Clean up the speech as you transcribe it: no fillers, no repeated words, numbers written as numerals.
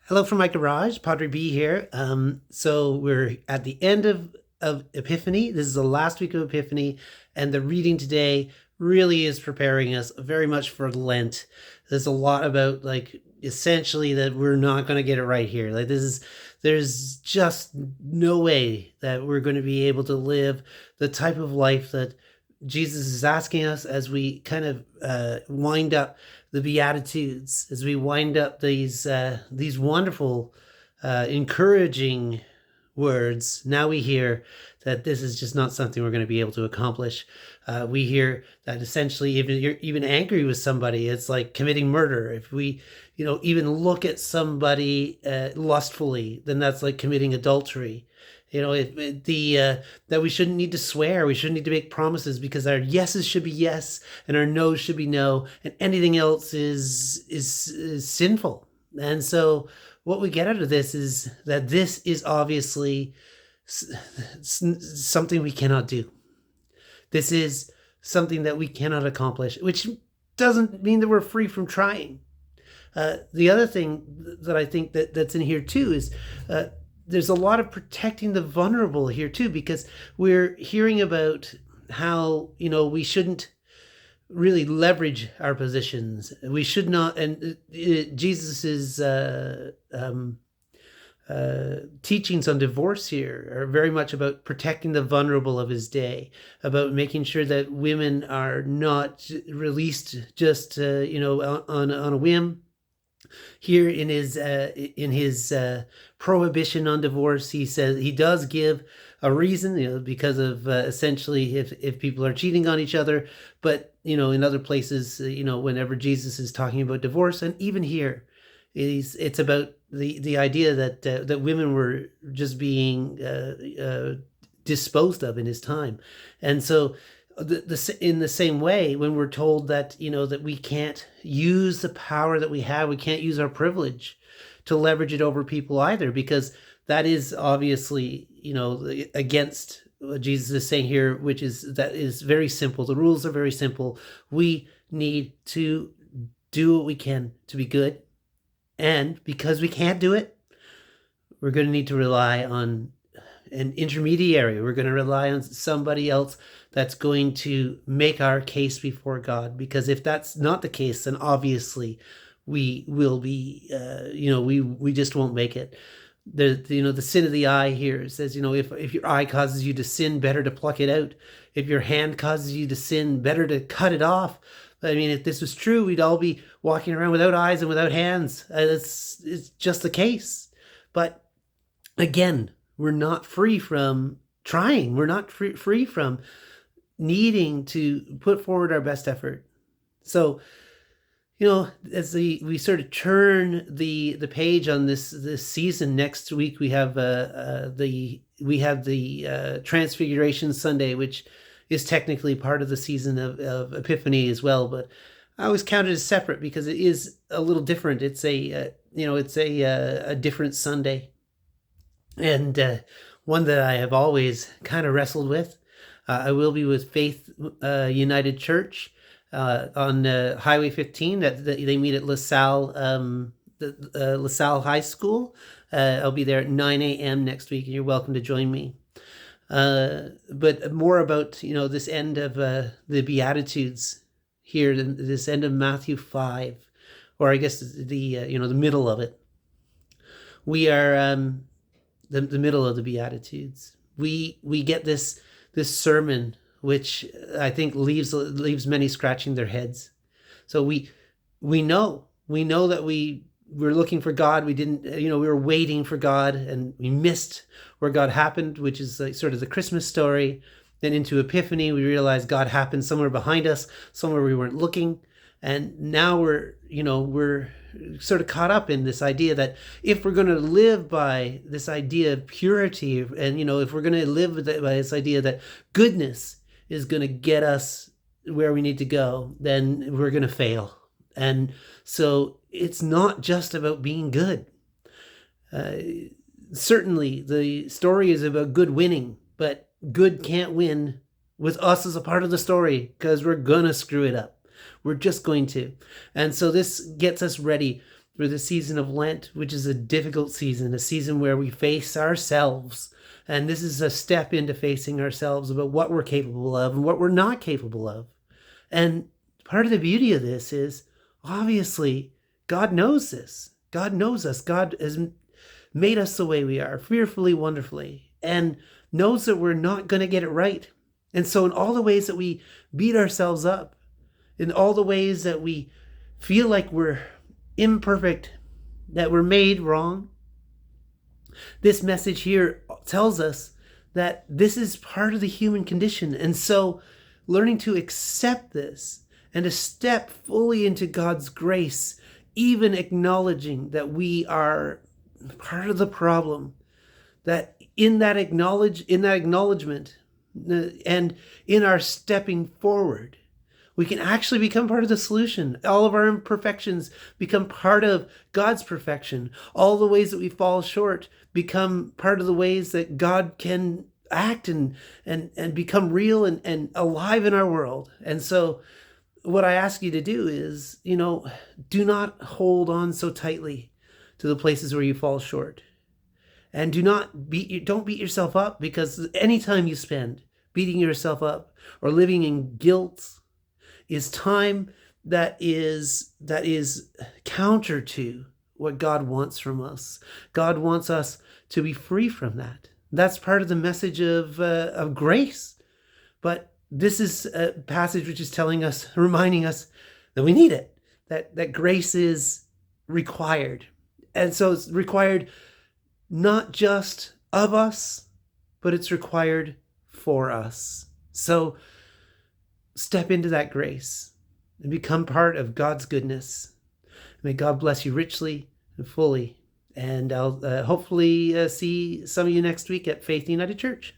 Hello from my garage, Padre B here. So we're at the end of Epiphany. This is the last week of Epiphany, and the reading today really is preparing us very much for Lent. There's a lot about essentially that we're not going to get it right here. There's just no way that we're going to be able to live the type of life that Jesus is asking us as we kind of wind up the Beatitudes, as we wind up these wonderful, encouraging words. Now we hear that this is just not something we're going to be able to accomplish. We hear that essentially, if you're even angry with somebody, it's like committing murder. If we, even look at somebody lustfully, then that's like committing adultery. That we shouldn't need to swear, we shouldn't need to make promises, because our yeses should be yes and our no's should be no, and anything else is sinful. And so what we get out of this is that this is obviously something we cannot do. This is something that we cannot accomplish, which doesn't mean that we're free from trying. The other thing that I think that's in here too is there's a lot of protecting the vulnerable here too, because we're hearing about how, we shouldn't really leverage our positions. We should not, and Jesus's teachings on divorce here are very much about protecting the vulnerable of his day, about making sure that women are not released just, on a whim. Here in his prohibition on divorce, he says he does give a reason, because of essentially if people are cheating on each other. But in other places, whenever Jesus is talking about divorce, and even here, it's about the idea that women were just being disposed of in his time. And so in the same way, when we're told that that we can't use the power that we have, we can't use our privilege to leverage it over people either, because that is obviously against what Jesus is saying here, which is very simple. The rules are very simple. We need to do what we can to be good, and because we can't do it, we're going to need to rely on an intermediary. We're going to rely on somebody else that's going to make our case before God. Because if that's not the case, then obviously we will be, we just won't make it. The sin of the eye here says, if your eye causes you to sin, better to pluck it out. If your hand causes you to sin, better to cut it off. I mean, if this was true, we'd all be walking around without eyes and without hands. It's just the case. But again, we're not free from trying. We're not free from needing to put forward our best effort. So, as we sort of turn the page on this season, next week we have the Transfiguration Sunday, which is technically part of the season of Epiphany as well, but I always count it as separate because it is a little different. It's a different Sunday, and one that I have always kind of wrestled with. I will be with Faith United Church on Highway 15. That they meet at LaSalle LaSalle High School. I'll be there at 9 a.m. next week, and you're welcome to join me. But more about this end of the Beatitudes here, this end of Matthew 5, or I guess the middle of it. We are the middle of the Beatitudes. We get this sermon, which I think leaves many scratching their heads. So we know that we're looking for God. We didn't, we were waiting for God, and we missed where God happened, which is like sort of the Christmas story. Then into Epiphany, we realized God happened somewhere behind us, somewhere we weren't looking. And now we're sort of caught up in this idea that if we're going to live by this idea of purity, and if we're going to live by this idea that goodness is going to get us where we need to go, then we're going to fail. And so it's not just about being good. Certainly the story is about good winning, but good can't win with us as a part of the story, because we're going to screw it up. We're just going to. And so this gets us ready for the season of Lent, which is a difficult season, a season where we face ourselves. And this is a step into facing ourselves about what we're capable of and what we're not capable of. And part of the beauty of this is, obviously, God knows this. God knows us. God has made us the way we are, fearfully, wonderfully, and knows that we're not going to get it right. And so in all the ways that we beat ourselves up, in all the ways that we feel like we're imperfect, that we're made wrong, this message here tells us that this is part of the human condition. And so learning to accept this and to step fully into God's grace, even acknowledging that we are part of the problem, that in that acknowledgement and in our stepping forward, we can actually become part of the solution. All of our imperfections become part of God's perfection. All the ways that we fall short become part of the ways that God can act and become real and alive in our world. And so what I ask you to do is, do not hold on so tightly to the places where you fall short. And don't beat yourself up, because any time you spend beating yourself up or living in guilt is time that is counter to what God wants from us. God wants us to be free from that. That's part of the message of grace. But this is a passage which is reminding us that we need it, that grace is required. And so it's required not just of us, but it's required for us. So step into that grace and become part of God's goodness. May God bless you richly and fully. And I'll hopefully see some of you next week at Faith United Church.